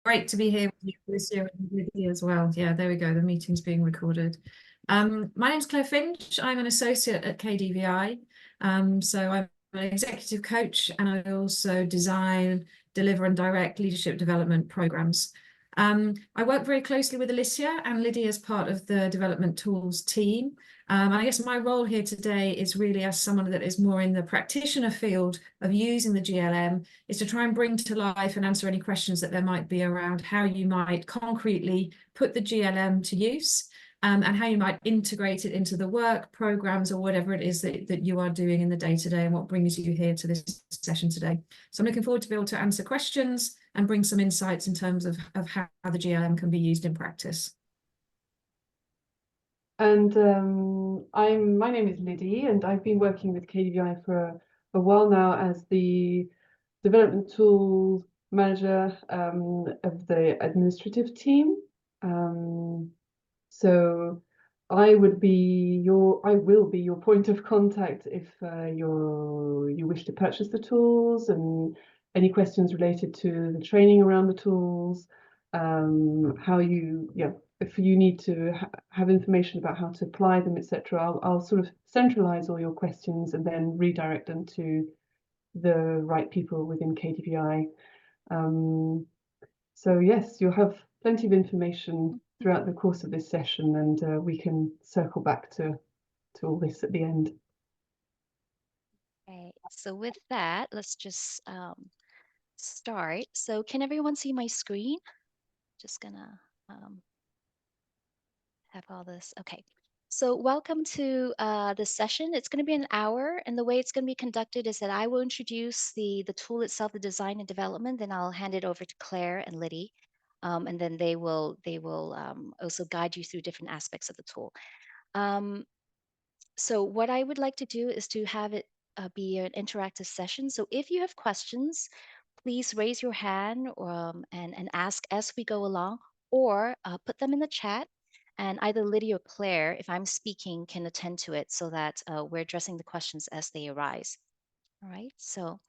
Great to be here with you this year and Lydia as well. Yeah, there we go. The meeting's being recorded. My name's Claire Finch. I'm an associate at KDVI. So I'm an executive coach and I also design, deliver and direct leadership development programs. I work very closely with Alicia and Lydia as part of the development tools team. And I guess my role here today is really as someone that is more in the practitioner field of using the GLM, is to try and bring to life and answer any questions that there might be around how you might concretely put the GLM to use, and how you might integrate it into the work programs or whatever it is that you are doing in the day-to-day and what brings you here to this session today. So I'm looking forward to be able to answer questions and bring some insights in terms of how the GLM can be used in practice. And my name is Liddy, and I've been working with KDVI for a while now as the development tools manager of the administrative team. So I will be your point of contact if you wish to purchase the tools, and any questions related to the training around the tools, if you need to have information about how to apply them, etc. I'll sort of centralize all your questions and then redirect them to the right people within KDVI. So yes, you'll have plenty of information throughout the course of this session, and we can circle back to all this at the end. Okay, so with that, let's just start. So can everyone see my screen? Just gonna have all this. Okay. So welcome to this session. It's going to be an hour, and the way it's going to be conducted is that I will introduce the tool itself, the design and development. Then I'll hand it over to Claire and Liddy, and then they will also guide you through different aspects of the tool. So what I would like to do is to have it be an interactive session. So if you have questions, please raise your hand and ask as we go along, or put them in the chat. And either Lydia or Claire, if I'm speaking, can attend to it so that we're addressing the questions as they arise. All right, so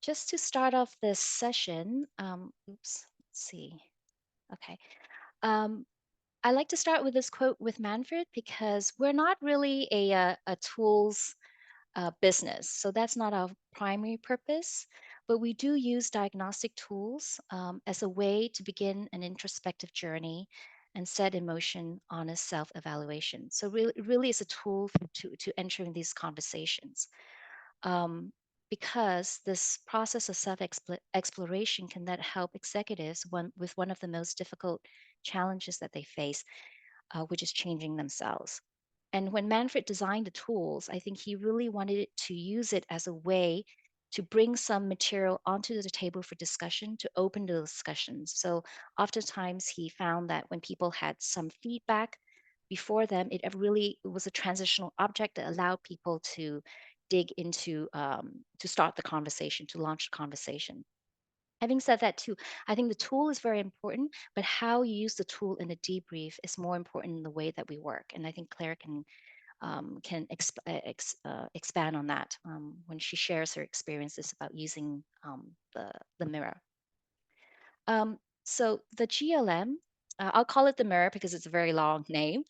just to start off this session, let's see. Okay. I like to start with this quote with Manfred because we're not really a tools business. So that's not our primary purpose, but we do use diagnostic tools as a way to begin an introspective journey and set in motion honest self-evaluation. So really is a tool to entering these conversations. Because this process of self-exploration can then help executives with one of the most difficult challenges that they face, which is changing themselves. And when Manfred designed the tools, I think he really wanted to use it as a way to bring some material onto the table for discussion, to open the discussions. So oftentimes he found that when people had some feedback before them, it was a transitional object that allowed people to dig into, to start the conversation, to launch the conversation. Having said that too, I think the tool is very important, but how you use the tool in a debrief is more important in the way that we work. And I think Claire can expand on that when she shares her experiences about using the mirror. So the GLM, I'll call it the mirror because it's a very long name,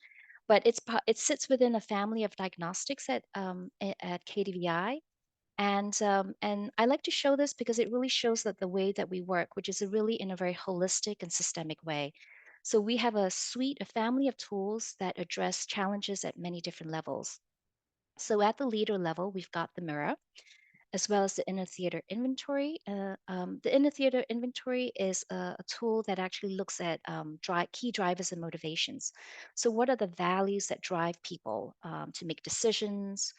but it sits within a family of diagnostics at KDVI. And I like to show this because it really shows that the way that we work, which is really in a very holistic and systemic way. So we have a family of tools that address challenges at many different levels. So at the leader level, we've got the mirror, as well as the inner theater inventory. The inner theater inventory is a tool that actually looks at key drivers and motivations. So what are the values that drive people to make decisions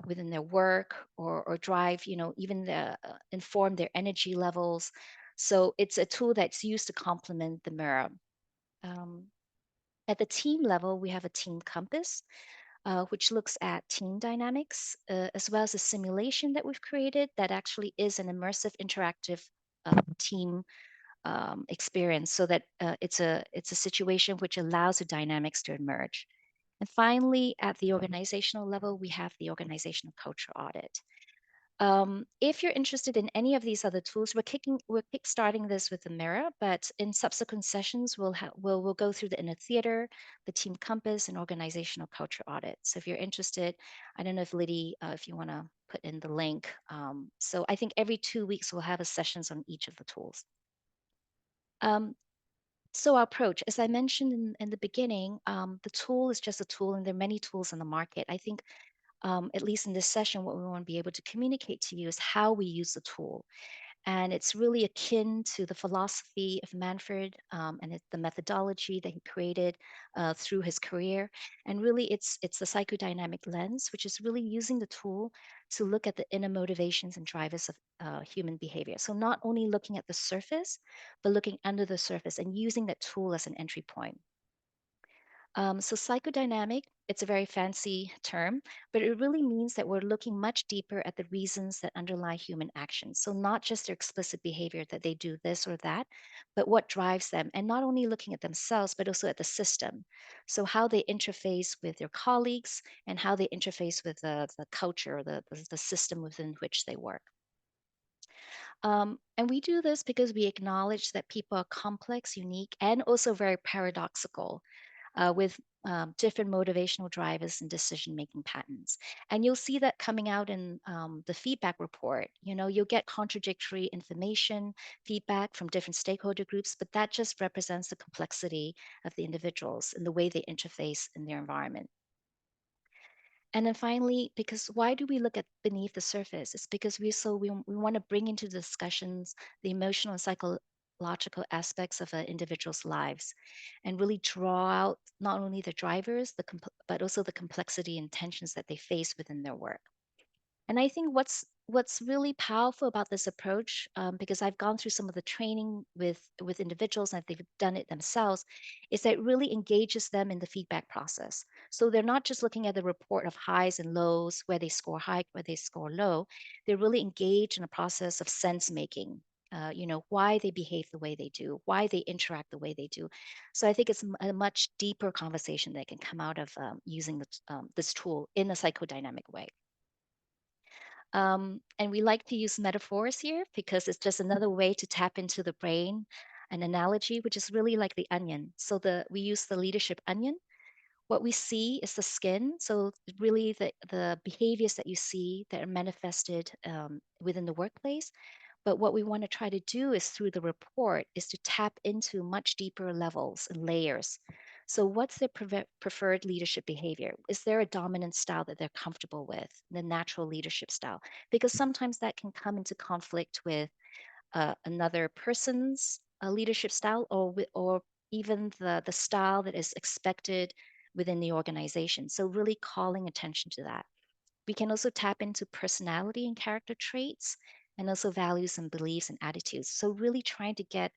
within their work, or drive, even inform their energy levels. So it's a tool that's used to complement the mirror. At the team level, we have a team compass, which looks at team dynamics, as well as a simulation that we've created that actually is an immersive, interactive team experience, so that it's a situation which allows the dynamics to emerge. And finally, at the organizational level, we have the organizational culture audit. If you're interested in any of these other tools, we're kickstarting this with the Mirror, but in subsequent sessions, we'll go through the inner theater, the team compass, and organizational culture audit. So if you're interested, I don't know if Liddy, if you want to put in the link. So I think every 2 weeks we'll have a sessions on each of the tools. So our approach, as I mentioned in the beginning, the tool is just a tool, and there are many tools in the market. I think at least in this session, what we want to be able to communicate to you is how we use the tool. And it's really akin to the philosophy of Manfred and the methodology that he created through his career. And really, it's the psychodynamic lens, which is really using the tool to look at the inner motivations and drivers of human behavior. So not only looking at the surface, but looking under the surface and using that tool as an entry point. So psychodynamic, it's a very fancy term, but it really means that we're looking much deeper at the reasons that underlie human actions. So not just their explicit behavior that they do this or that, but what drives them, and not only looking at themselves, but also at the system. So how they interface with their colleagues and how they interface with the culture, the system within which they work. And we do this because we acknowledge that people are complex, unique, and also very paradoxical with different motivational drivers and decision-making patterns. And you'll see that coming out in the feedback report. You know, you'll get contradictory information, feedback from different stakeholder groups, but that just represents the complexity of the individuals and the way they interface in their environment. And then finally, because why do we look at beneath the surface? It's because we want to bring into discussions the emotional and psychological aspects of an individual's lives, and really draw out not only the drivers, but also the complexity and tensions that they face within their work. And I think what's really powerful about this approach, because I've gone through some of the training with individuals and they've done it themselves, is that it really engages them in the feedback process. So they're not just looking at the report of highs and lows, where they score high, where they score low. They're really engaged in a process of sense making. Why they behave the way they do, why they interact the way they do. So I think it's a much deeper conversation that can come out of using this tool in a psychodynamic way. And we like to use metaphors here because it's just another way to tap into the brain, an analogy, which is really like the onion. So we use the leadership onion. What we see is the skin. So really the behaviors that you see that are manifested within the workplace. But what we want to try to do is through the report is to tap into much deeper levels and layers. So what's their preferred leadership behavior? Is there a dominant style that they're comfortable with, the natural leadership style? Because sometimes that can come into conflict with another person's leadership style, or even the style that is expected within the organization. So really calling attention to that. We can also tap into personality and character traits, and also values and beliefs and attitudes. So really trying to get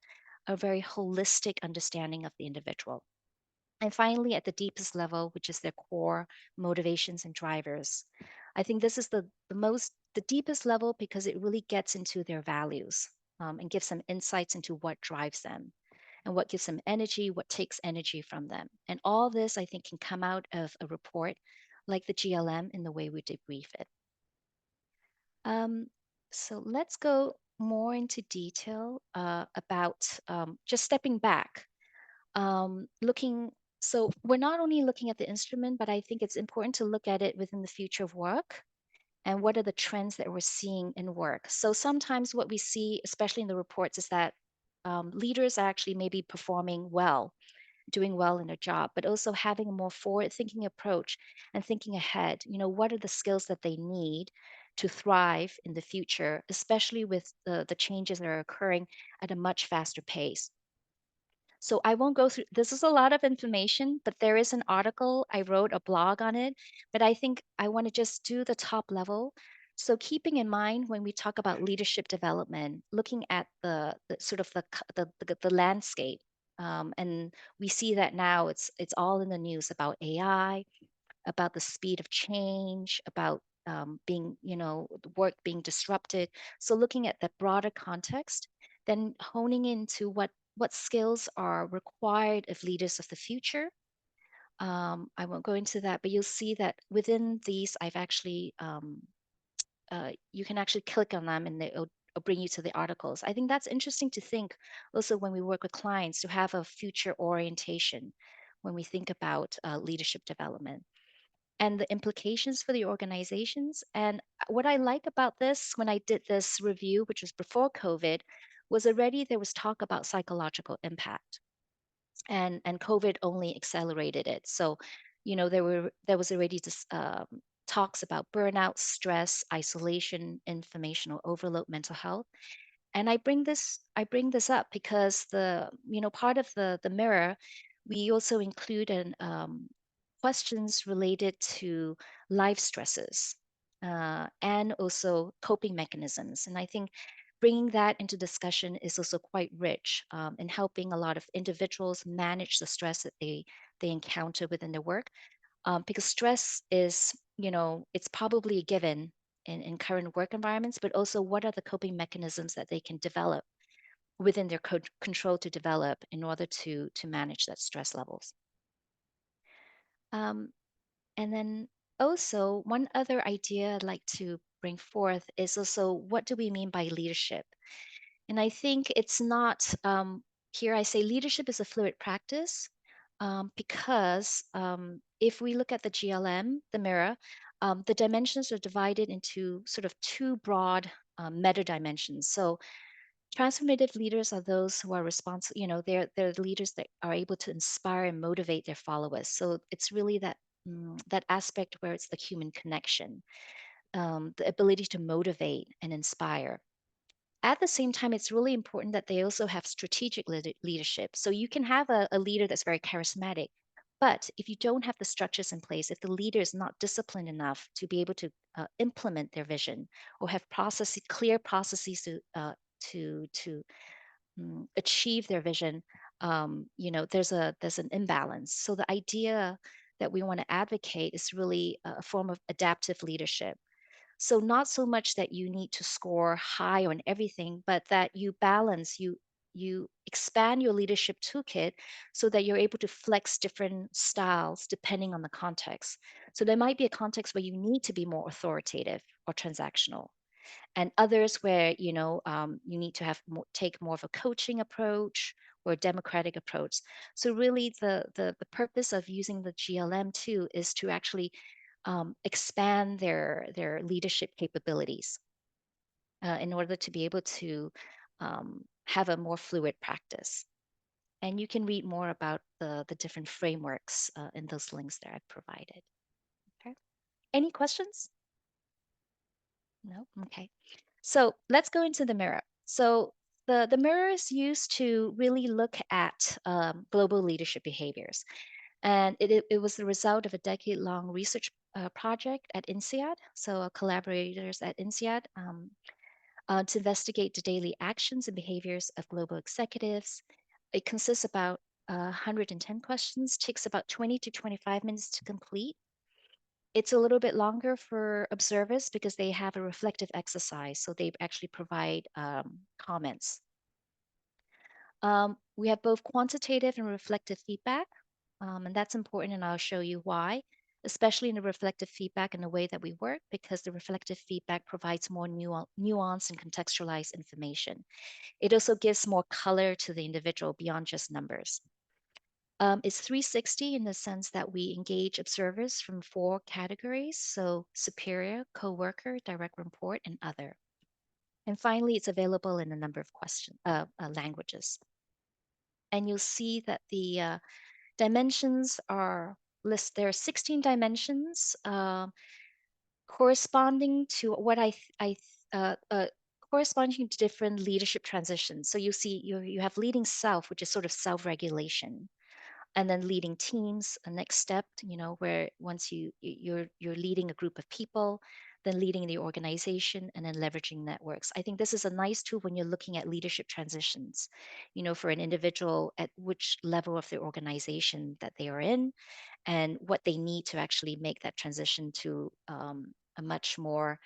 a very holistic understanding of the individual. And finally, at the deepest level, which is their core motivations and drivers. I think this is the deepest level because it really gets into their values and gives them insights into what drives them and what gives them energy, what takes energy from them. And all this, I think, can come out of a report like the GLM in the way we debrief it. So let's go more into detail about just stepping back, looking. So we're not only looking at the instrument, but I think it's important to look at it within the future of work and what are the trends that we're seeing in work. So sometimes what we see, especially in the reports, is that leaders are actually maybe performing well, doing well in their job, but also having a more forward-thinking approach and thinking ahead. What are the skills that they need to thrive in the future, especially with the changes that are occurring at a much faster pace. So I won't go through, this is a lot of information, but there is an article, I wrote a blog on it, but I think I want to just do the top level. So keeping in mind when we talk about leadership development, looking at the sort of the landscape, and we see that now it's all in the news about AI, about the speed of change, about being, the work being disrupted. So looking at that broader context, then honing into what skills are required of leaders of the future. I won't go into that, but you'll see that within these, I've actually you can actually click on them and it'll bring you to the articles. I think that's interesting to think also when we work with clients to have a future orientation when we think about leadership development and the implications for the organizations. And what I like about this when I did this review, which was before COVID, was already there was talk about psychological impact, and COVID only accelerated it. So, there was already this talks about burnout, stress, isolation, informational overload, mental health. And I bring this up because part of the mirror, we also include questions related to life stresses, and also coping mechanisms. And I think bringing that into discussion is also quite rich, in helping a lot of individuals manage the stress that they encounter within their work, because stress is, it's probably a given in current work environments, but also what are the coping mechanisms that they can develop within their control to develop in order to manage that stress levels. Um, and then also one other idea I'd like to bring forth is also what do we mean by leadership? And I think it's not, here I say leadership is a fluid practice, because if we look at the GLM, the mirror, the dimensions are divided into sort of two broad meta dimensions. So transformative leaders are those who are responsible, they're the leaders that are able to inspire and motivate their followers. So it's really that aspect where it's the human connection, the ability to motivate and inspire. At the same time, it's really important that they also have strategic leadership. So you can have a leader that's very charismatic, but if you don't have the structures in place, if the leader is not disciplined enough to be able to implement their vision or have clear processes to achieve their vision, there's an imbalance. So the idea that we want to advocate is really a form of adaptive leadership. So not so much that you need to score high on everything, but that you balance, you expand your leadership toolkit so that you're able to flex different styles depending on the context. So there might be a context where you need to be more authoritative or transactional, and others where you need to take more of a coaching approach or a democratic approach. So really the purpose of using the GLM too is to actually expand their leadership capabilities, in order to be able to have a more fluid practice. And you can read more about the different frameworks in those links that I've provided. Okay. Any questions? No? Okay. So let's go into the mirror. So the mirror is used to really look at global leadership behaviors. And it was the result of a decade-long research project at INSEAD, so collaborators at INSEAD, to investigate the daily actions and behaviors of global executives. It consists about 110 questions, takes about 20 to 25 minutes to complete. It's a little bit longer for observers because they have a reflective exercise, so they actually provide comments. We have both quantitative and reflective feedback, and that's important, and I'll show you why, especially in the reflective feedback and the way that we work, because the reflective feedback provides more nuance and contextualized information. It also gives more color to the individual beyond just numbers. It's 360 in the sense that we engage observers from 4 categories, so superior, coworker, direct report, and other. And finally, it's available in a number of languages. And you'll see that the dimensions are listed. There are 16 dimensions, corresponding to what corresponding to different leadership transitions. So you see, you have leading self, which is sort of self-regulation, and then leading teams, a next step, where once you're leading a group of people, then leading the organization, and then leveraging networks. I think this is a nice tool when you're looking at leadership transitions, for an individual at which level of the organization that they are in, and what they need to actually make that transition to a much more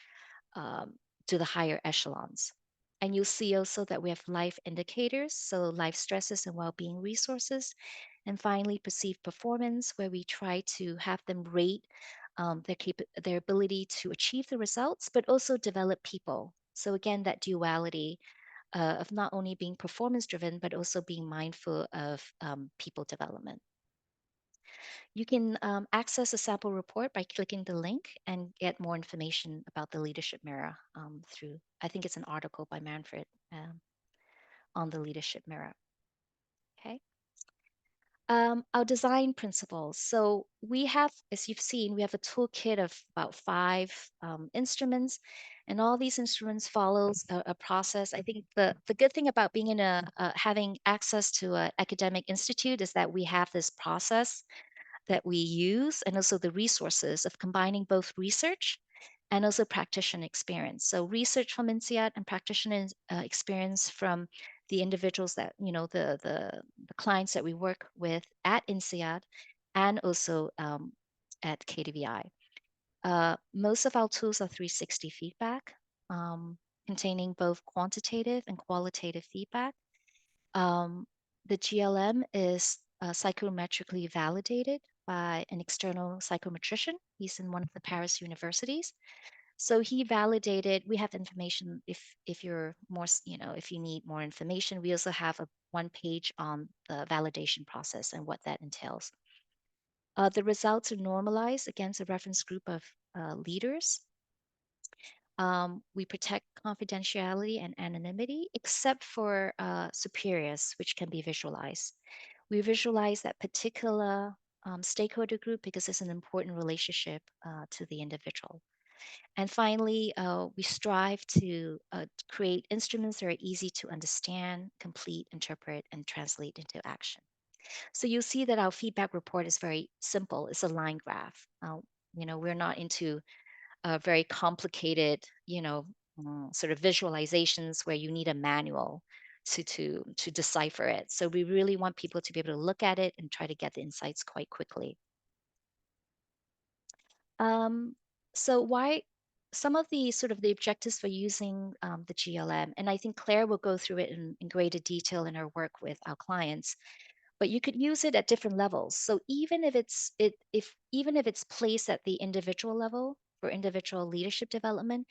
um, to the higher echelons. And you'll see also that we have life indicators, so life stresses and well-being resources. And finally, perceived performance, where we try to have them rate their ability to achieve the results, but also develop people. So again, that duality of not only being performance driven, but also being mindful of people development. You can access a sample report by clicking the link and get more information about the Leadership Mirror through, I think it's an article by Manfred on the Leadership Mirror. Okay. Our design principles. So we have, as you've seen, we have a toolkit of about 5 instruments, and all these instruments follows a process. I think the good thing about being in having access to an academic institute is that we have this process that we use, and also the resources of combining both research and also practitioner experience. So research from INSEAD and practitioner experience from the individuals that, the clients that we work with at INSEAD and also at KDVI. Most of our tools are 360 feedback, containing both quantitative and qualitative feedback. The GLM is psychometrically validated by an external psychometrician. He's in one of the Paris universities. So he validated. We have information if you're more, if you need more information. We also have a 1 page on the validation process and what that entails. The results are normalized against a reference group of leaders. We protect confidentiality and anonymity, except for superiors, which can be visualized. We visualize that particular stakeholder group because it's an important relationship to the individual. And finally, we strive to create instruments that are easy to understand, complete, interpret, and translate into action. So you'll see that our feedback report is very simple. It's a line graph. We're not into very complicated, sort of visualizations where you need a manual to decipher it. So we really want people to be able to look at it and try to get the insights quite quickly. So why some of the sort of the objectives for using the GLM, and I think Claire will go through it in greater detail in her work with our clients, but you could use it at different levels. So even if it's placed at the individual level for individual leadership development,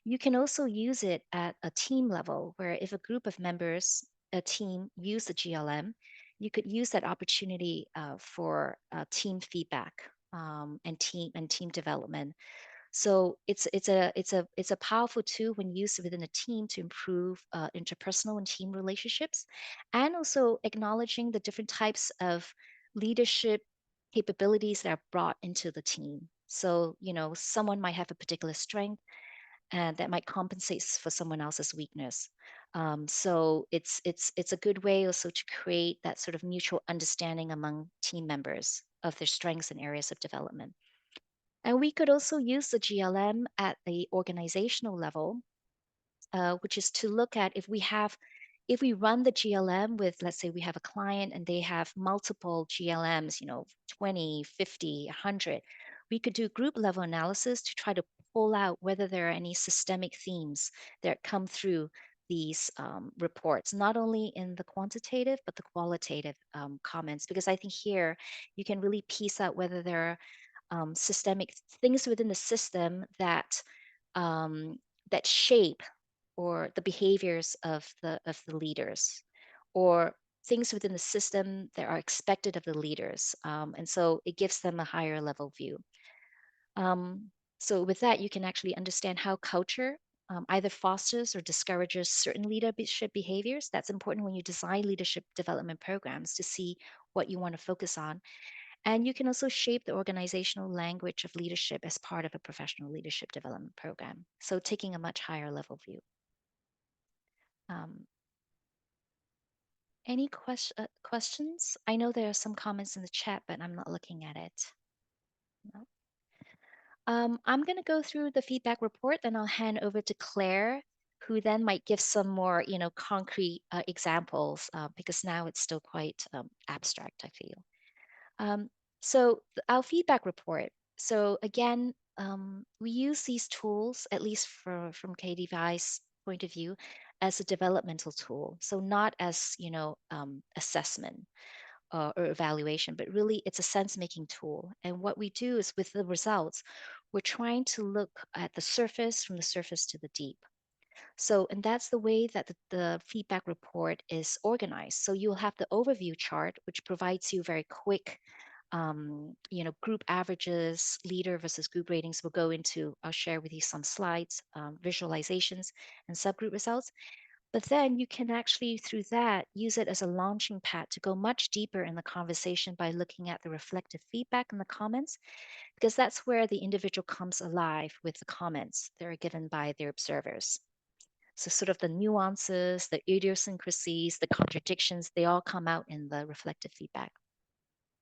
you can also use it at a team level, where if a group of members, a team, use the GLM, you could use that opportunity for team feedback and team development. So it's a powerful tool when used within a team to improve interpersonal and team relationships, and also acknowledging the different types of leadership capabilities that are brought into the team. So someone might have a particular strength, and that might compensate for someone else's weakness. So it's a good way also to create that sort of mutual understanding among team members of their strengths and areas of development. And we could also use the GLM at the organizational level, which is to look at if we run the GLM with, let's say we have a client and they have multiple GLMs, 20, 50, 100, we could do group level analysis to try to pull out whether there are any systemic themes that come through these reports, not only in the quantitative, but the qualitative comments, because I think here you can really piece out whether there are systemic things within the system that shape or the behaviors of the leaders, or things within the system that are expected of the leaders, and so it gives them a higher level view. So with that, you can actually understand how culture either fosters or discourages certain leadership behaviors. That's important when you design leadership development programs, to see what you want to focus on. And you can also shape the organizational language of leadership as part of a professional leadership development program. So taking a much higher level view. Um, any questions? I know there are some comments in the chat, but I'm not looking at it. No. I'm going to go through the feedback report, then I'll hand over to Claire, who then might give some more, concrete examples, because now it's still quite abstract, I feel. So our feedback report. So again, we use these tools, at least from KDVI's point of view, as a developmental tool. So not as assessment. or evaluation, but really it's a sense-making tool. And what we do is with the results, we're trying to look at the surface, from the surface to the deep. So, and that's the way that the feedback report is organized. So you'll have the overview chart, which provides you very quick, group averages, leader versus group ratings. We'll go into, I'll share with you some slides, visualizations, and subgroup results. But then you can actually, through that, use it as a launching pad to go much deeper in the conversation by looking at the reflective feedback in the comments, because that's where the individual comes alive with the comments that are given by their observers. So, sort of the nuances, the idiosyncrasies, the contradictions, they all come out in the reflective feedback.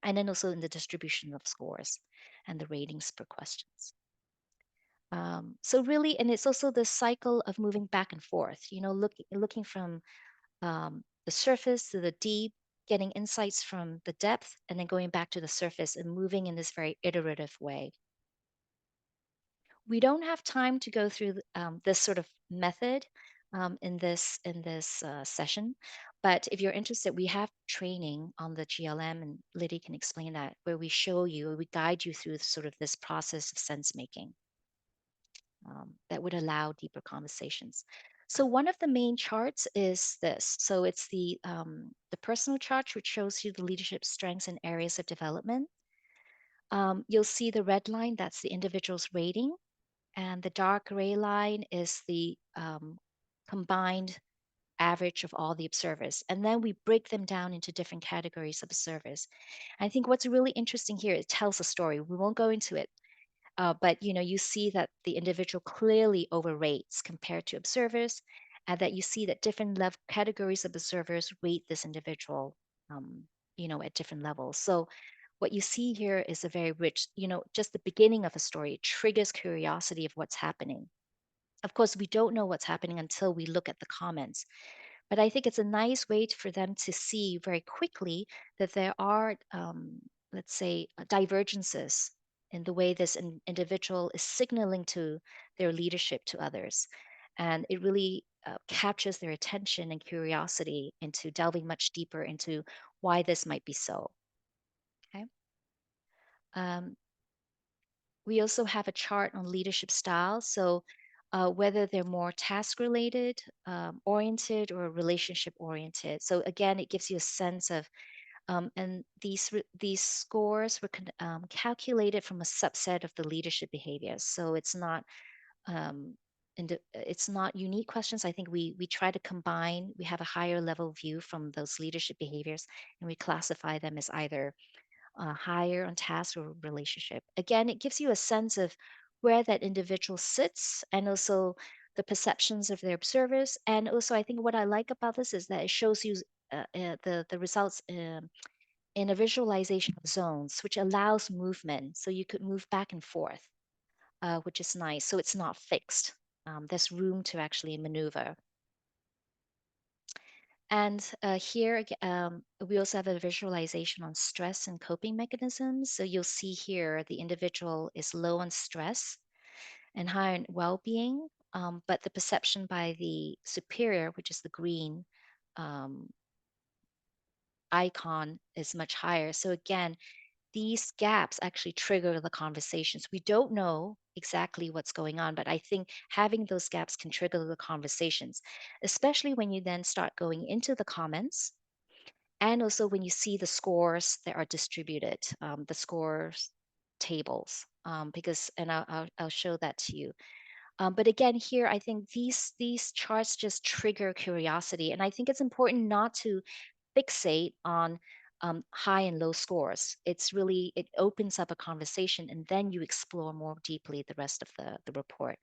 And then also in the distribution of scores and the ratings per questions. So really, and it's also the cycle of moving back and forth, looking from the surface to the deep, getting insights from the depth, and then going back to the surface and moving in this very iterative way. We don't have time to go through this sort of method in this session, but if you're interested, we have training on the GLM, and Liddy can explain that, where we show you, we guide you through sort of this process of sense making that would allow deeper conversations. So one of the main charts is this. So it's the personal chart, which shows you the leadership strengths and areas of development. You'll see the red line, that's the individual's rating, and the dark gray line is the combined average of all the observers. And then we break them down into different categories of observers. I think what's really interesting here, it tells a story. We won't go into it, but you see that the individual clearly overrates compared to observers, and that you see that different categories of observers rate this individual, at different levels. So what you see here is a very rich, just the beginning of a story. It triggers curiosity of what's happening. Of course, we don't know what's happening until we look at the comments. But I think it's a nice way for them to see very quickly that there are, let's say, divergences in the way this individual is signaling to their leadership to others. And it really captures their attention and curiosity into delving much deeper into why this might be so. Okay. Um, we also have a chart on leadership style. So whether they're more task related, oriented, or relationship oriented. So again, it gives you a sense of, and these scores were calculated from a subset of the leadership behaviors. So it's not it's not unique questions. I think we try to combine. We have a higher level view from those leadership behaviors, and we classify them as either higher on task or relationship. Again, it gives you a sense of where that individual sits, and also the perceptions of their observers. And also, I think what I like about this is that it shows you the results in a visualization of zones, which allows movement. So you could move back and forth, which is nice. So it's not fixed. There's room to actually maneuver. And here, we also have a visualization on stress and coping mechanisms. So you'll see here the individual is low on stress and high on well-being, but the perception by the superior, which is the green um, icon, is much higher. So again, these gaps actually trigger the conversations. We don't know exactly what's going on, but I think having those gaps can trigger the conversations, especially when you then start going into the comments, and also when you see the scores that are distributed, the scores tables, because, and I'll show that to you. But again, here I think these charts just trigger curiosity, and I think it's important not to fixate on high and low scores. It opens up a conversation, and then you explore more deeply the rest of the report.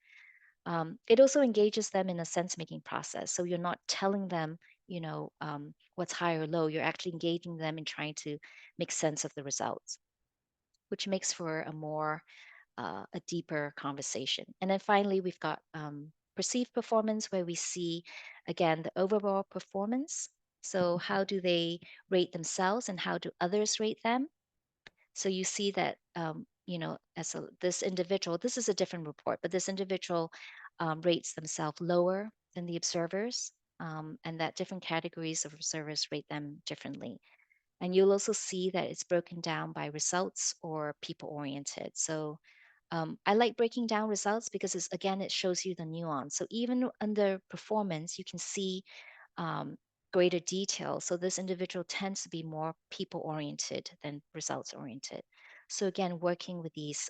It also engages them in a sense making process. So you're not telling them, what's high or low. You're actually engaging them in trying to make sense of the results, which makes for a deeper conversation. And then finally, we've got perceived performance, where we see, again, the overall performance. So how do they rate themselves, and how do others rate them? So you see that, this individual, this is a different report, but this individual rates themselves lower than the observers, and that different categories of observers rate them differently. And you'll also see that it's broken down by results or people oriented. So I like breaking down results because again, it shows you the nuance. So even under performance, you can see um, greater detail. So this individual tends to be more people oriented than results oriented. So again, working with these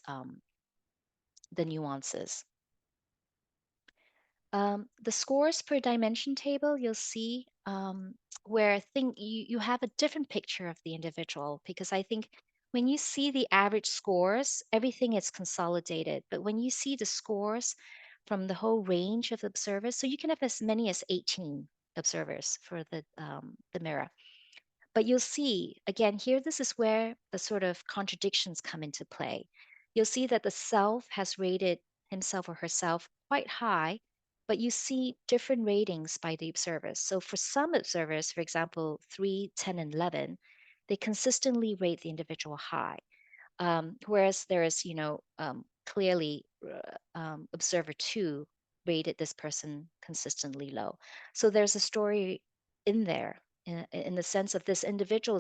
the nuances. The scores per dimension table, you'll see where you have a different picture of the individual, because I think when you see the average scores, everything is consolidated. But when you see the scores from the whole range of observers, so you can have as many as 18 observers for the mirror. But you'll see, again, here, this is where the sort of contradictions come into play. You'll see that the self has rated himself or herself quite high, but you see different ratings by the observers. So for some observers, for example, 3, 10, and 11, they consistently rate the individual high. Whereas there is, clearly observer 2 rated this person consistently low. So there's a story in there in the sense of this individual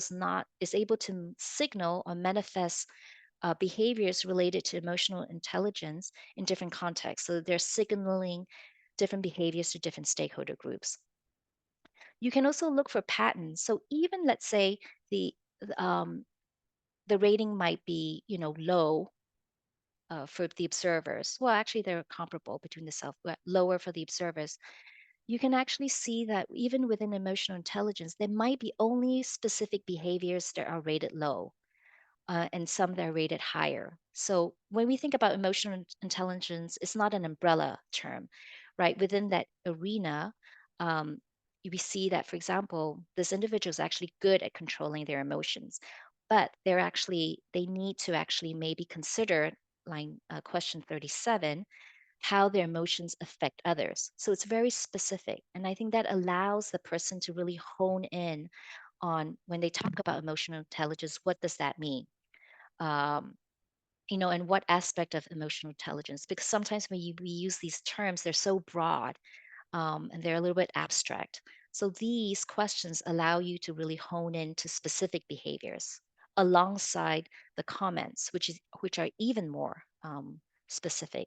is able to signal or manifest behaviors related to emotional intelligence in different contexts. So they're signaling different behaviors to different stakeholder groups. You can also look for patterns. So even let's say the um, the rating might be low for the observers. Well, actually, they're comparable between the self, but lower for the observers. You can actually see that even within emotional intelligence, there might be only specific behaviors that are rated low, and some that are rated higher. So when we think about emotional intelligence, it's not an umbrella term, right? Within that arena, um, we see that, for example, this individual is actually good at controlling their emotions, but they need to actually maybe consider question 37, how their emotions affect others. So it's very specific. And I think that allows the person to really hone in on when they talk about emotional intelligence, what does that mean? Um, and what aspect of emotional intelligence? Because sometimes when we use these terms, they're so broad, and they're a little bit abstract. So these questions allow you to really hone in to specific behaviors alongside the comments, which are even more specific.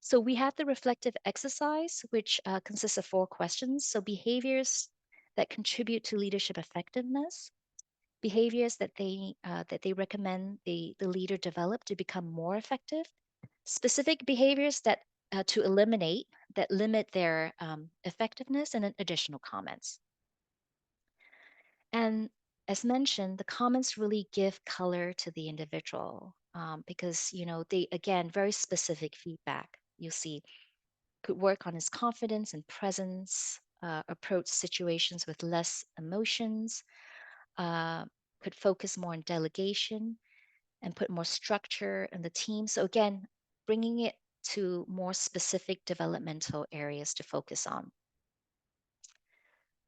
So we have the reflective exercise, which consists of 4 questions. So behaviors that contribute to leadership effectiveness, behaviors that they recommend the leader develop to become more effective, specific behaviors that to eliminate that limit their effectiveness, and then additional comments. And as mentioned, the comments really give color to the individual, because they, again, very specific feedback. You see, could work on his confidence and presence, approach situations with less emotions, uh, could focus more on delegation and put more structure in the team. So again, bringing it to more specific developmental areas to focus on.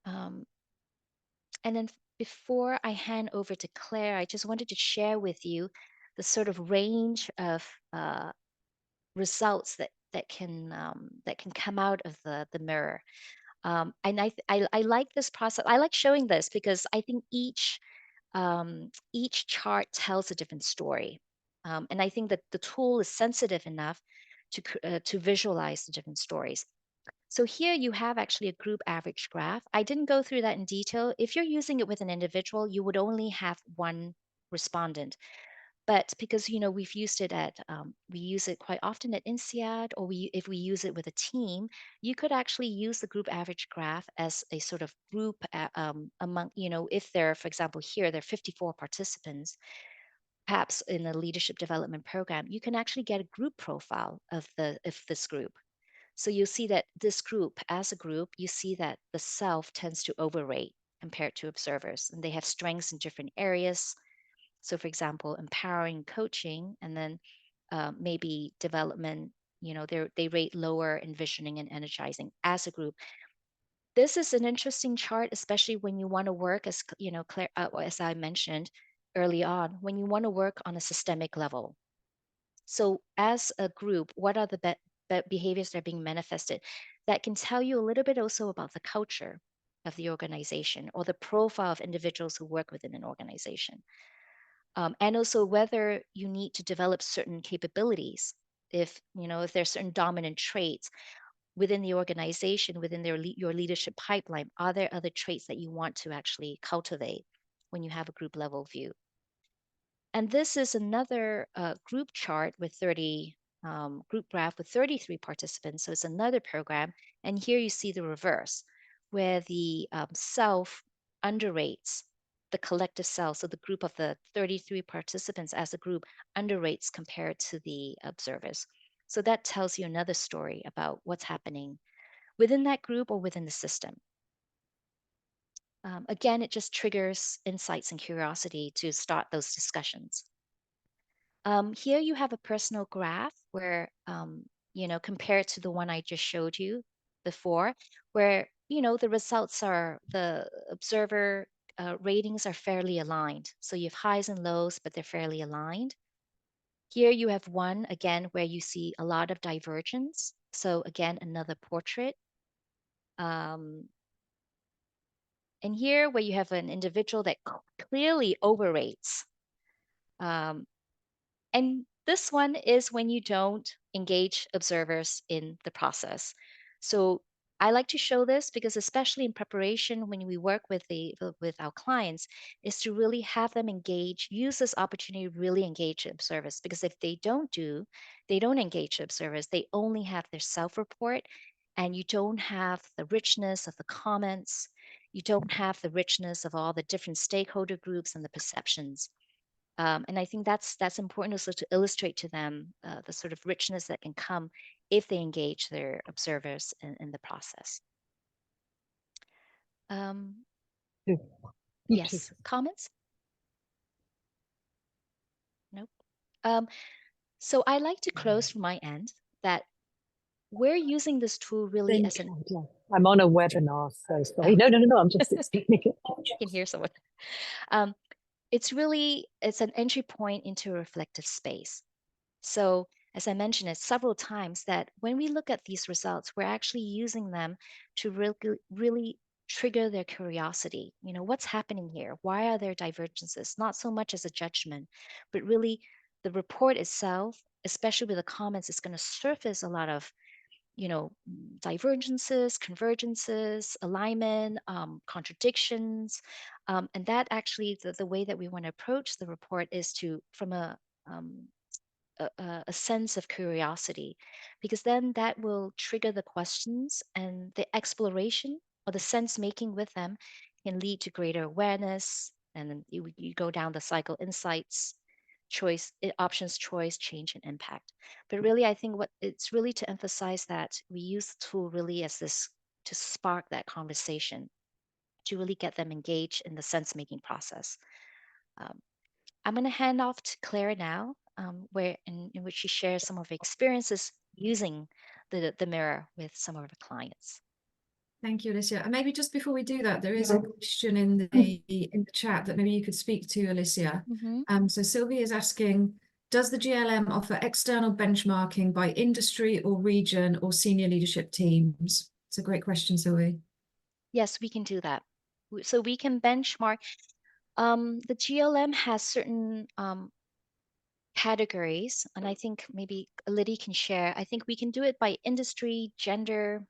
Um, and then before I hand over to Claire, I just wanted to share with you the sort of range of results that can come out of the mirror. And I like this process. I like showing this because I think each chart tells a different story. And I think that the tool is sensitive enough to visualize the different stories. So here you have actually a group average graph. I didn't go through that in detail. If you're using it with an individual, you would only have one respondent. But because we've used it we use it quite often at INSEAD, or if we use it with a team, you could actually use the group average graph as a sort of group among, if there, for example, here there are 54 participants, perhaps in a leadership development program, you can actually get a group profile of this group. So you'll see that this group, as a group, you see that the self tends to overrate compared to observers, and they have strengths in different areas. So, for example, empowering, coaching, and then maybe development. They rate lower in visioning and energizing as a group. This is an interesting chart, especially when you want to work, as Claire, as I mentioned early on, when you want to work on a systemic level. So, as a group, what are the behaviors that are being manifested? That can tell you a little bit also about the culture. of the organization or the profile of individuals who work within an organization. And also whether you need to develop certain capabilities. If there's certain dominant traits within the organization, within your leadership pipeline, are there other traits that you want to actually cultivate when you have a group level view? And this is another group chart with 30 group graph with 33 participants. So it's another program. And here you see the reverse, where the self underrates the collective self. So the group of the 33 participants as a group underrates compared to the observers. So that tells you another story about what's happening within that group or within the system. Again, it just triggers insights and curiosity to start those discussions. Here you have a personal graph where, compared to the one I just showed you before, where, the results are, the observer ratings are fairly aligned. So you have highs and lows, but they're fairly aligned. Here you have one, again, where you see a lot of divergence. So again, another portrait. And here where you have an individual that clearly overrates. And this one is when you don't engage observers in the process. So I like to show this because especially in preparation when we work with our clients is to really have them engage, use this opportunity to really engage observers. Because if they don't engage observers, they only have their self-report and you don't have the richness of the comments. You don't have the richness of all the different stakeholder groups and the perceptions. And I think that's important also to illustrate to them the sort of richness that can come if they engage their observers in the process. Yes, comments? Nope. So I like to close from my end that we're using this tool really as an... I'm on a webinar, so sorry. No, I'm just explaining it. I can hear someone. It's an entry point into a reflective space. So as I mentioned it several times, that when we look at these results, we're actually using them to really trigger their curiosity. What's happening here? Why are there divergences? Not so much as a judgment, but really the report itself, especially with the comments, is going to surface a lot of divergences, convergences, alignment, contradictions. And that actually, the way that we want to approach the report is to, from a sense of curiosity, because then that will trigger the questions and the exploration or the sense making with them can lead to greater awareness. And then you go down the cycle: insights, choice, options, choice, change, and impact. But really, I think what it's really to emphasize that we use the tool really as this to spark that conversation, to really get them engaged in the sense making process. I'm going to hand off to Claire now, where in which she shares some of her experiences using the mirror with some of her clients. Thank you, Alicia. And maybe just before we do that, there is a question in the chat that maybe you could speak to, Alicia. So Sylvie is asking, does the GLM offer external benchmarking by industry or region or senior leadership teams? It's a great question, Sylvie. Yes, we can do that. So we can benchmark. The GLM has certain categories, and I think maybe Liddy can share. I think we can do it by industry, gender,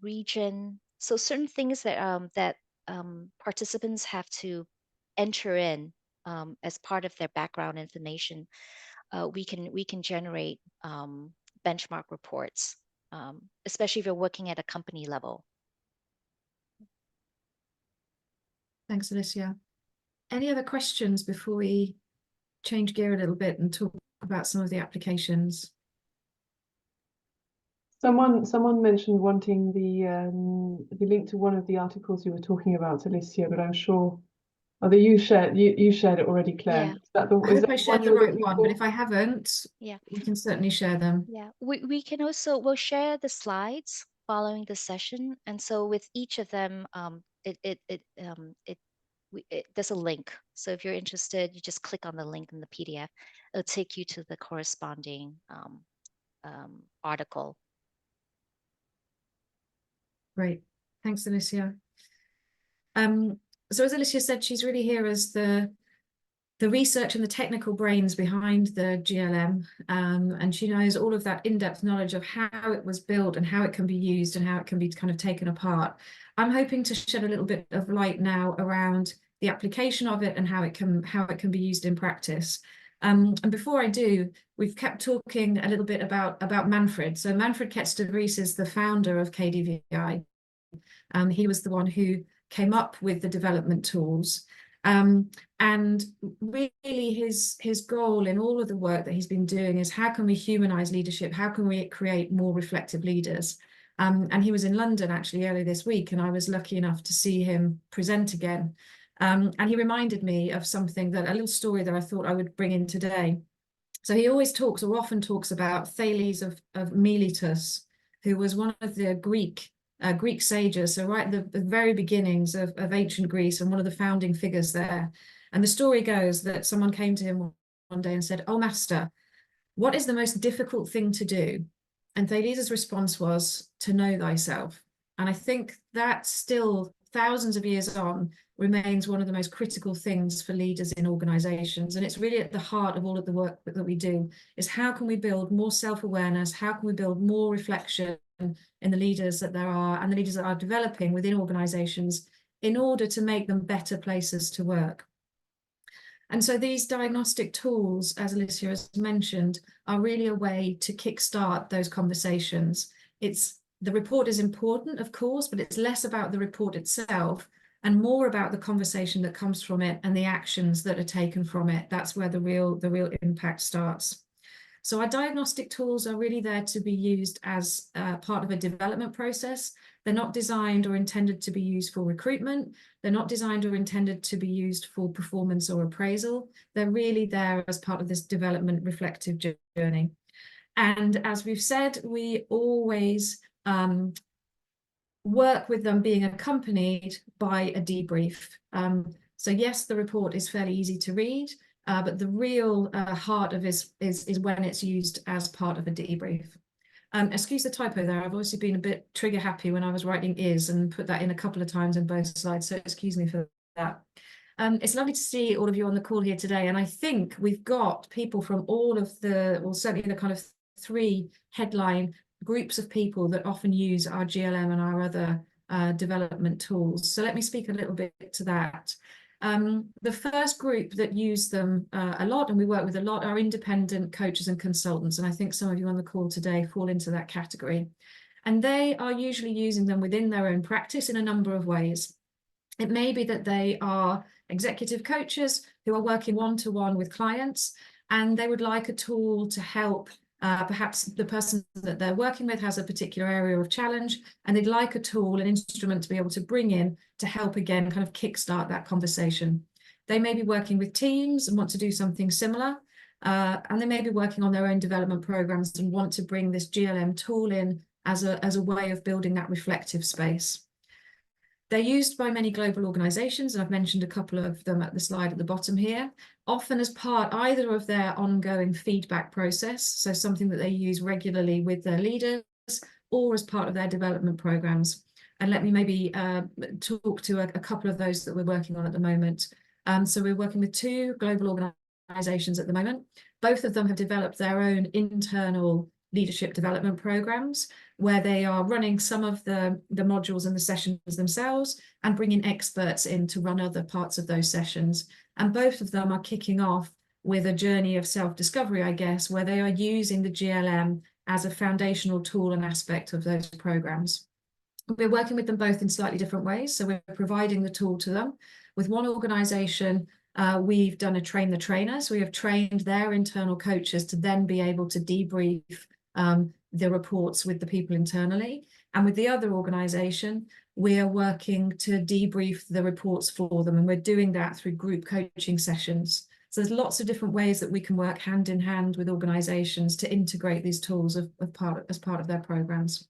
region. So certain things that participants have to enter in as part of their background information. We can generate benchmark reports, especially if you're working at a company level. Thanks, Alicia. Any other questions before we change gear a little bit and talk about some of the applications? Someone mentioned wanting the link to one of the articles you were talking about, Alicia, but I'm sure that you shared it already, Claire. Yeah. Is that I hope I shared the right one, but if I haven't, yeah, we can certainly share them. Yeah, we can also, we'll share the slides following the session. And so with each of them, there's a link. So if you're interested, you just click on the link in the PDF. It'll take you to the corresponding article. Great. Thanks, Alicia. So as Alicia said, she's really here as the research and the technical brains behind the GLM, and she knows all of that in-depth knowledge of how it was built and how it can be used and how it can be kind of taken apart. I'm hoping to shed a little bit of light now around the application of it and how it can be used in practice. And before I do, we've kept talking a little bit about Manfred. So Manfred Ketzer-Vries is the founder of KDVI. He was the one who came up with the development tools. And really his goal in all of the work that he's been doing is how can we humanize leadership? How can we create more reflective leaders? And he was in London actually earlier this week, and I was lucky enough to see him present again. And he reminded me of something, a little story that I thought I would bring in today. So he always talks, or often talks, about Thales of Miletus, who was one of the Greek sages, so right at the very beginnings of ancient Greece, and one of the founding figures there. And the story goes that someone came to him one day and said, "Oh, master, what is the most difficult thing to do?" And Thales' response was, "To know thyself." And I think that still, thousands of years on, remains one of the most critical things for leaders in organizations. And it's really at the heart of all of the work that we do, is how can we build more self-awareness? How can we build more reflection in the leaders that there are and the leaders that are developing within organizations in order to make them better places to work? And so these diagnostic tools, as Alicia has mentioned, are really a way to kickstart those conversations. The report is important, of course, but it's less about the report itself and more about the conversation that comes from it and the actions that are taken from it. That's where the real impact starts. So our diagnostic tools are really there to be used as part of a development process. They're not designed or intended to be used for recruitment. They're not designed or intended to be used for performance or appraisal. They're really there as part of this development reflective journey. And as we've said, we always work with them being accompanied by a debrief. So yes, the report is fairly easy to read, but the real heart of it is when it's used as part of a debrief. Excuse the typo there. I've obviously been a bit trigger happy when I was writing is and put that in a couple of times in both slides, so excuse me for that. It's lovely to see all of you on the call here today, and I think we've got people from all of well, certainly the kind of 3 headline groups of people that often use our GLM and our other development tools. So let me speak a little bit to that. The first group that use them a lot, and we work with a lot, are independent coaches and consultants. And I think some of you on the call today fall into that category. And they are usually using them within their own practice in a number of ways. It may be that they are executive coaches who are working one-to-one with clients, and they would like a tool to help. Perhaps the person that they're working with has a particular area of challenge, and they'd like a tool, an instrument to be able to bring in to help again kind of kickstart that conversation. They may be working with teams and want to do something similar, and they may be working on their own development programs and want to bring this GLM tool in as a way of building that reflective space. They're used by many global organizations, and I've mentioned a couple of them at the slide at the bottom here, often as part either of their ongoing feedback process, so something that they use regularly with their leaders, or as part of their development programs. And let me maybe talk to a couple of those that we're working on at the moment. So we're working with 2 global organizations at the moment. Both of them have developed their own internal leadership development programs, where they are running some of the modules and the sessions themselves and bringing experts in to run other parts of those sessions. And both of them are kicking off with a journey of self-discovery, I guess, where they are using the GLM as a foundational tool and aspect of those programs. We're working with them both in slightly different ways. So we're providing the tool to them. With one organization, we've done a train the trainer. So we have trained their internal coaches to then be able to debrief the reports with the people internally. And with the other organization, we are working to debrief the reports for them. And we're doing that through group coaching sessions. So there's lots of different ways that we can work hand in hand with organizations to integrate these tools as part of their programs.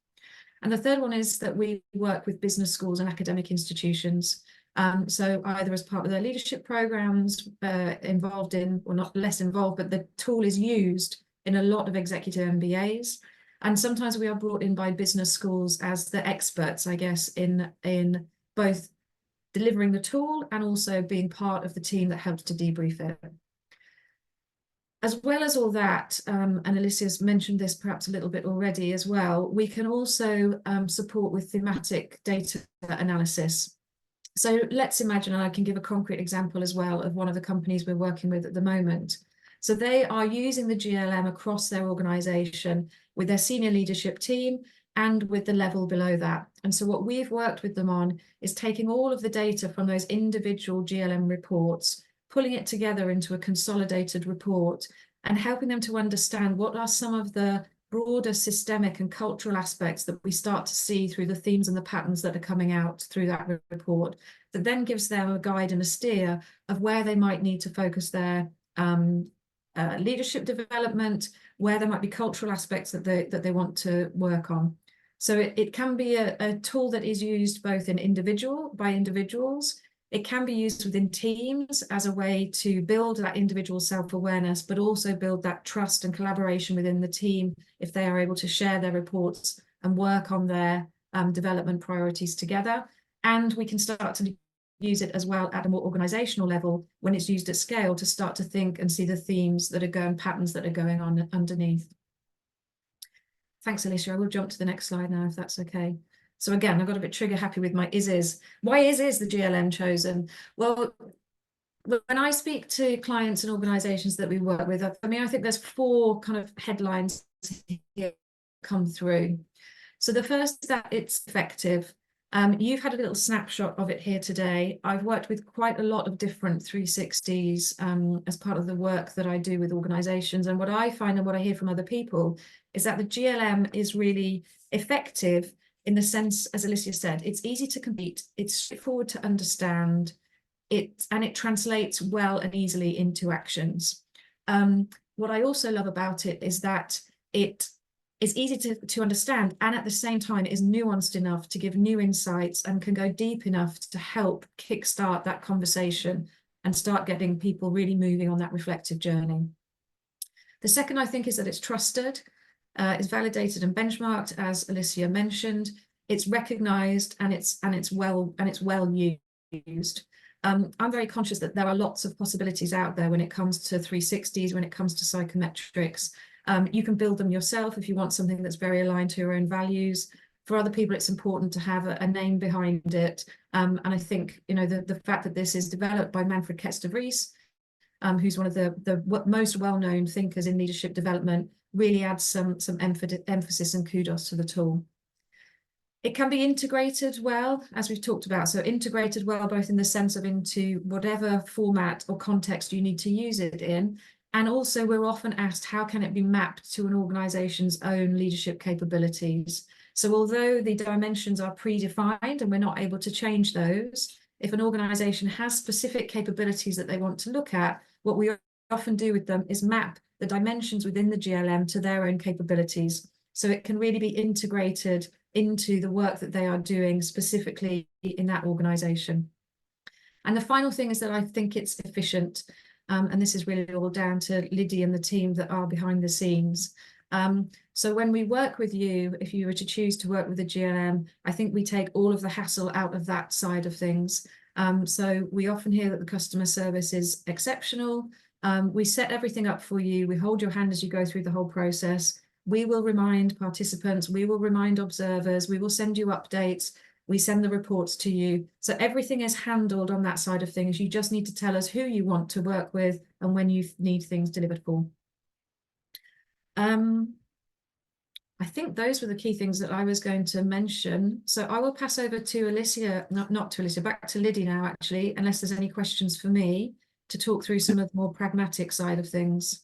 And the third one is that we work with business schools and academic institutions. So either as part of their leadership programs, involved in, or not less involved, but the tool is used in a lot of executive MBAs. And sometimes we are brought in by business schools as the experts, I guess, in both delivering the tool and also being part of the team that helps to debrief it. As well as all that, and Alicia's mentioned this perhaps a little bit already as well, we can also support with thematic data analysis. So let's imagine, and I can give a concrete example as well of one of the companies we're working with at the moment. So they are using the GLM across their organization with their senior leadership team and with the level below that. And so what we've worked with them on is taking all of the data from those individual GLM reports, pulling it together into a consolidated report and helping them to understand what are some of the broader systemic and cultural aspects that we start to see through the themes and the patterns that are coming out through that report, that then gives them a guide and a steer of where they might need to focus their leadership development, where there might be cultural aspects that they want to work on. So it can be a tool that is used both by individuals. It can be used within teams as a way to build that individual self-awareness, but also build that trust and collaboration within the team if they are able to share their reports and work on their development priorities together. And we can start to use it as well at a more organizational level when it's used at scale to start to think and see the themes that are going, patterns that are going on underneath. Thanks, Alicia. I will jump to the next slide now, if that's okay. So again, I got a bit trigger happy with my is. Why is the GLM chosen? Well, when I speak to clients and organizations that we work with, I mean, I think there's 4 kind of headlines here come through. So the first is that it's effective. You've had a little snapshot of it here today. I've worked with quite a lot of different 360s as part of the work that I do with organizations. And what I find and what I hear from other people is that the GLM is really effective in the sense, as Alicia said, it's easy to compete, it's straightforward to understand, and it translates well and easily into actions. What I also love about it is that it is easy to understand, and at the same time is nuanced enough to give new insights and can go deep enough to help kickstart that conversation and start getting people really moving on that reflective journey. The second, I think, is that it's trusted. It's validated and benchmarked, as Alicia mentioned. It's recognized and it's well used. I'm very conscious that there are lots of possibilities out there when it comes to 360s, when it comes to psychometrics. You can build them yourself if you want something that's very aligned to your own values. For other people, it's important to have a name behind it. And I think, you know, the fact that this is developed by Manfred Kester-Vries, who's one of the most well-known thinkers in leadership development, really adds some emphasis and kudos to the tool. It can be integrated well, as we've talked about. So integrated well, both in the sense of into whatever format or context you need to use it in. And also we're often asked, how can it be mapped to an organization's own leadership capabilities? So although the dimensions are predefined and we're not able to change those, if an organization has specific capabilities that they want to look at, what we often do with them is map the dimensions within the GLM to their own capabilities. So it can really be integrated into the work that they are doing specifically in that organization. And the final thing is that I think it's efficient. And this is really all down to Liddy and the team that are behind the scenes. So when we work with you, if you were to choose to work with the GLM, I think we take all of the hassle out of that side of things. So we often hear that the customer service is exceptional. We set everything up for you. We hold your hand as you go through the whole process. We will remind participants, we will remind observers, we will send you updates, we send the reports to you. So everything is handled on that side of things. You just need to tell us who you want to work with and when you need things delivered for. I think those were the key things that I was going to mention. So I will pass over to Alicia, not to Alicia, back to Liddy now, actually, unless there's any questions for me to talk through some of the more pragmatic side of things.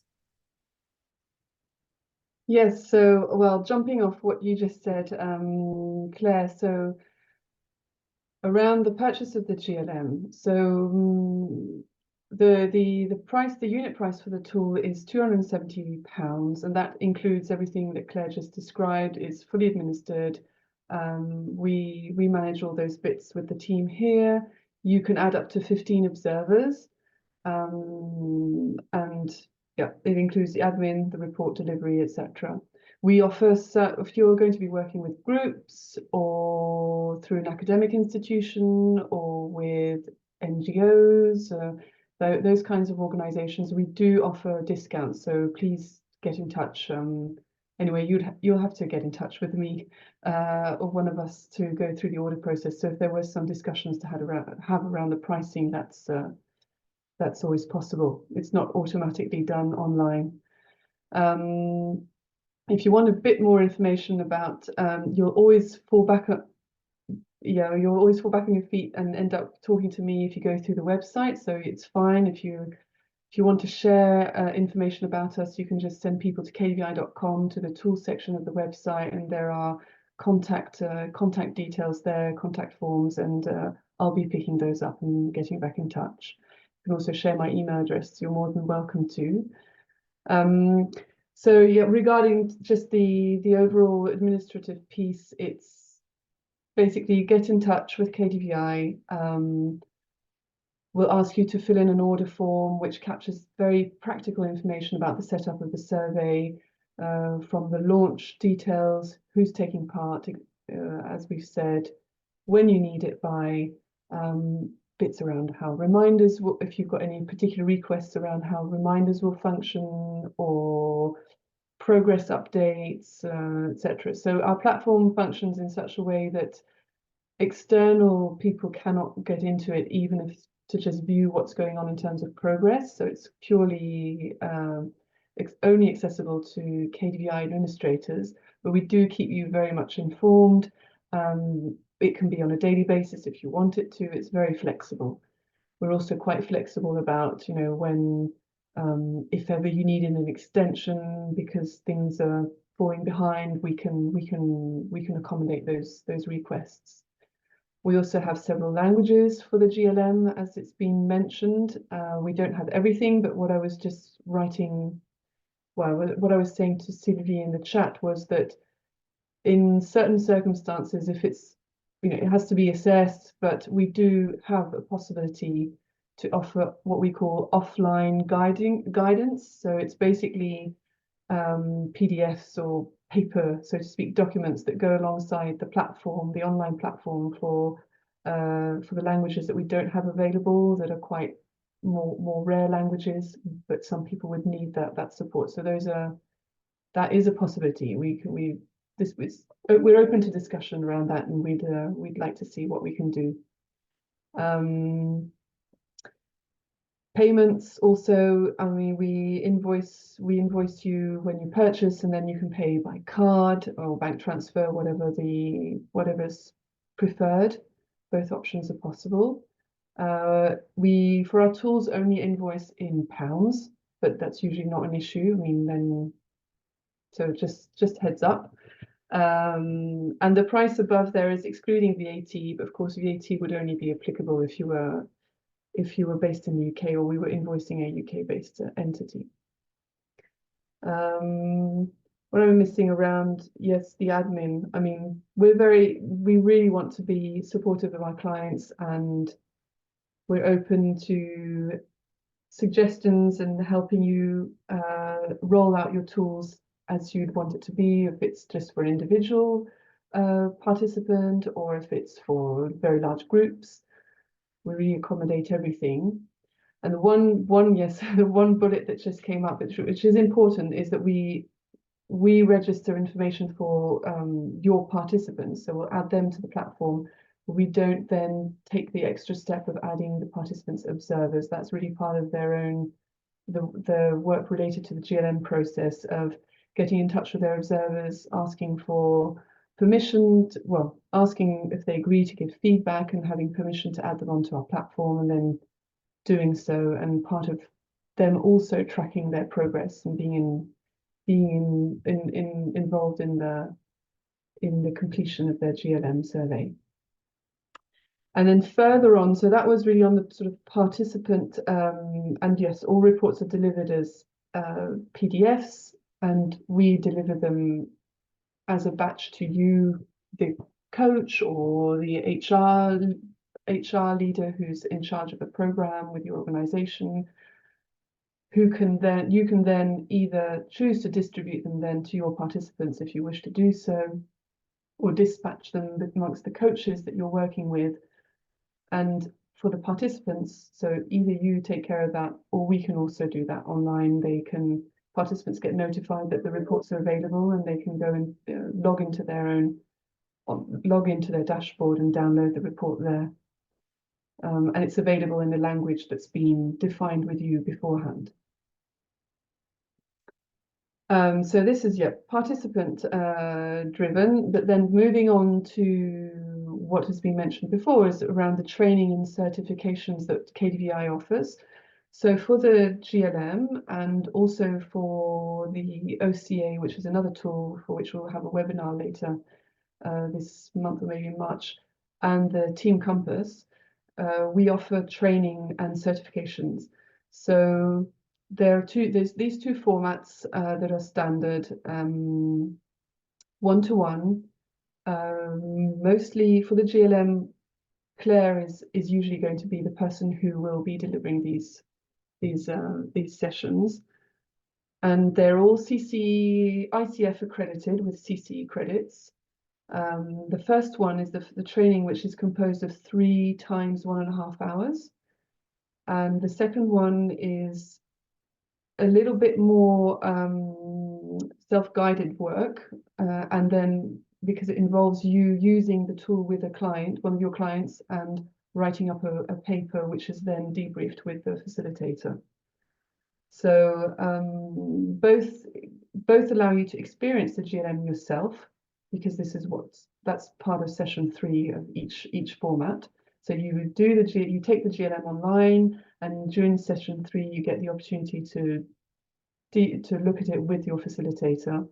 Yes, so, well, jumping off what you just said, Claire, so around the purchase of the GLM, so the price, the unit price for the tool is £270, and that includes everything that Claire just described. It's fully administered. We manage all those bits with the team here. You can add up to 15 observers, and yeah, it includes the admin, the report delivery, etc. We offer, if you're going to be working with groups or through an academic institution or with NGOs, those kinds of organizations, we do offer discounts. So please get in touch. Anyway, you'll have to get in touch with me or one of us to go through the order process. So if there was some discussions to have around the pricing, that's always possible. It's not automatically done online. If you want a bit more information about, you'll always fall back on your feet and end up talking to me if you go through the website. So it's fine if you want to share information about us, you can just send people to kdvi.com to the tools section of the website, and there are contact details there, contact forms, and I'll be picking those up and getting back in touch. You can also share my email address. You're more than welcome to. So yeah, regarding just the overall administrative piece, it's basically get in touch with KDVI. We'll ask you to fill in an order form which captures very practical information about the setup of the survey, from the launch details, who's taking part, as we've said, when you need it by, bits around how reminders will, if you've got any particular requests around how reminders will function, or progress updates, etc. So our platform functions in such a way that external people cannot get into it, even if to just view what's going on in terms of progress. So it's purely only accessible to KDVI administrators, but we do keep you very much informed. It can be on a daily basis if you want it to. It's very flexible. We're also quite flexible about, when, if ever you need an extension because things are falling behind, we can accommodate those requests. We also have several languages for the GLM, as it's been mentioned. We don't have everything, but what I was just writing, what I was saying to Sylvie in the chat was that in certain circumstances, if it's, it has to be assessed, but we do have a possibility to offer what we call offline guidance. So it's basically PDFs or paper, so to speak, documents that go alongside the platform, the online platform for the languages that we don't have available, that are quite more rare languages, but some people would need that support. So that is a possibility. We're open to discussion around that, and we'd like to see what we can do. Payments also, I mean, we invoice you when you purchase, and then you can pay by card or bank transfer, whatever's preferred. Both options are possible. We, for our tools, only invoice in pounds, but that's usually not an issue. I mean, then, so just heads up. And the price above there is excluding VAT, but of course VAT would only be applicable if you were based in the UK or we were invoicing a UK-based entity. What am I missing around? Yes, the admin. I mean, we really want to be supportive of our clients, and we're open to suggestions and helping you roll out your tools as you'd want it to be, if it's just for an individual participant or if it's for very large groups. We really accommodate everything. And the one bullet that just came up, which is important, is that we register information for your participants. So we'll add them to the platform. We don't then take the extra step of adding the participants' observers. That's really part of their own, the work related to the GLM process of getting in touch with their observers, asking for permission, asking if they agree to give feedback and having permission to add them onto our platform, and then doing so, and part of them also tracking their progress and being involved in the completion of their GLM survey. And then further on, so that was really on the sort of participant, and yes, all reports are delivered as PDFs, and we deliver them as a batch to you, the coach or the HR leader who's in charge of the program with your organization. you can then either choose to distribute them then to your participants if you wish to do so, or dispatch them amongst the coaches that you're working with. And for the participants, so either you take care of that, or we can also do that online. Participants get notified that the reports are available, and they can go and log into their dashboard and download the report there. And it's available in the language that's been defined with you beforehand. So this is, participant driven, but then moving on to what has been mentioned before is around the training and certifications that KDVI offers. So for the GLM and also for the OCA, which is another tool for which we'll have a webinar later this month or maybe in March, and the Team Compass, we offer training and certifications. So there's these two formats that are standard, one-to-one. Mostly for the GLM, Claire is usually going to be the person who will be delivering these sessions, and they're all ICF accredited with CC credits. The first one is the training, which is composed of 3 times 1.5 hours, and the second one is a little bit more self-guided work, and then because it involves you using the tool with a client, one of your clients, and writing up a paper which is then debriefed with the facilitator. So both allow you to experience the GLM yourself, because that's part of session 3 of each format. So you take the GLM online, and during session 3 you get the opportunity to look at it with your facilitator.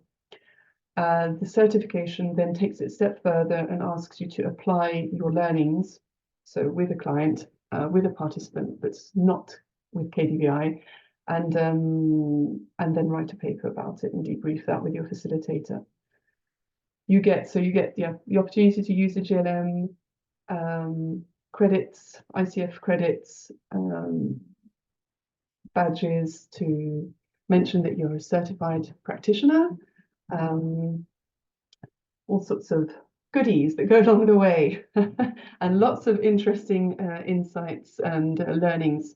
The certification then takes it a step further and asks you to apply your learnings, so with a client, with a participant that's not with KDVI, and then write a paper about it and debrief that with your facilitator. You get the opportunity to use the GLM credits, ICF credits, badges to mention that you're a certified practitioner, all sorts of goodies that go along the way, and lots of interesting insights and learnings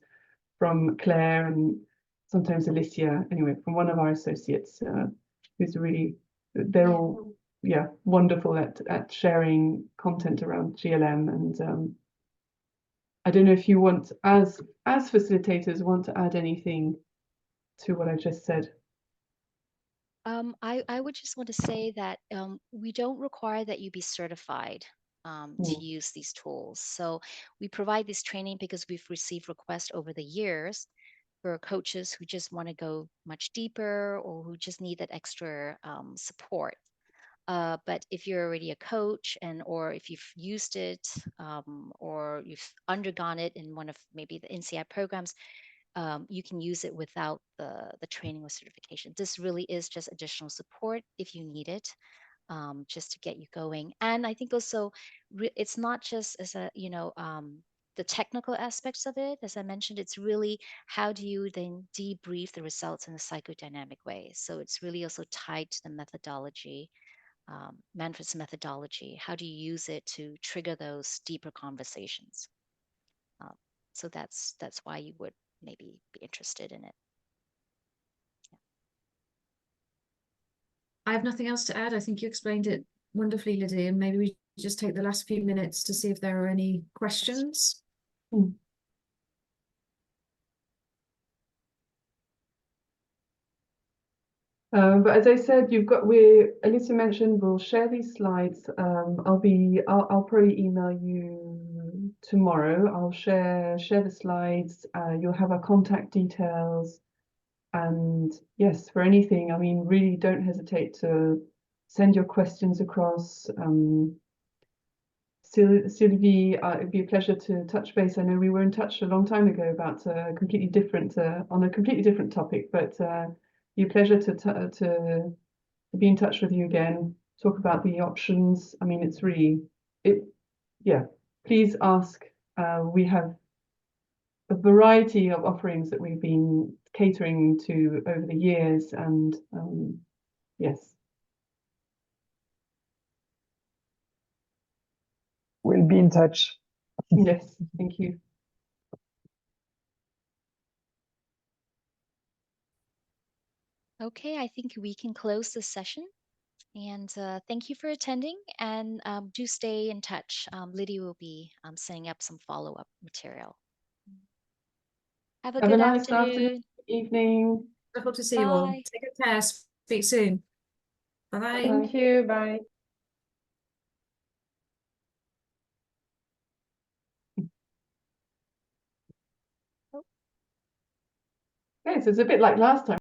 from Claire and sometimes Alicia, anyway, from one of our associates, who's really, they're all wonderful at sharing content around GLM. And I don't know if you want, as facilitators, want to add anything to what I just said. I would just want to say that we don't require that you be certified to use these tools. So we provide this training because we've received requests over the years for coaches who just want to go much deeper or who just need that extra support. But if you're already a coach or if you've used it or you've undergone it in one of maybe the NCI programs, you can use it without the training or certification. This really is just additional support if you need it, just to get you going. And I think also it's not just as the technical aspects of it. As I mentioned, it's really how do you then debrief the results in a psychodynamic way. So it's really also tied to the methodology, Manfred's methodology. How do you use it to trigger those deeper conversations? So that's why you would maybe be interested in it. I have nothing else to add. I think you explained it wonderfully, Lydia, and maybe we just take the last few minutes to see if there are any questions. But as I said, Alicia mentioned, we'll share these slides. I'll probably email you tomorrow. I'll share the slides. You'll have our contact details. And yes, for anything, I mean, really don't hesitate to send your questions across. Sylvie, it'd be a pleasure to touch base. I know we were in touch a long time ago about on a completely different topic, but be a pleasure to be in touch with you again, talk about the options. I mean, please ask. We have a variety of offerings that we've been catering to over the years, and yes. We'll be in touch. Yes, thank you. Okay, I think we can close this session. And thank you for attending. And do stay in touch. Lydia will be setting up some follow-up material. Have a Have a good nice afternoon, afternoon. evening. Wonderful to see you all. Bye. Take good care. Speak soon. Bye-bye. Thank you. Bye. Okay, so it's a bit like last time.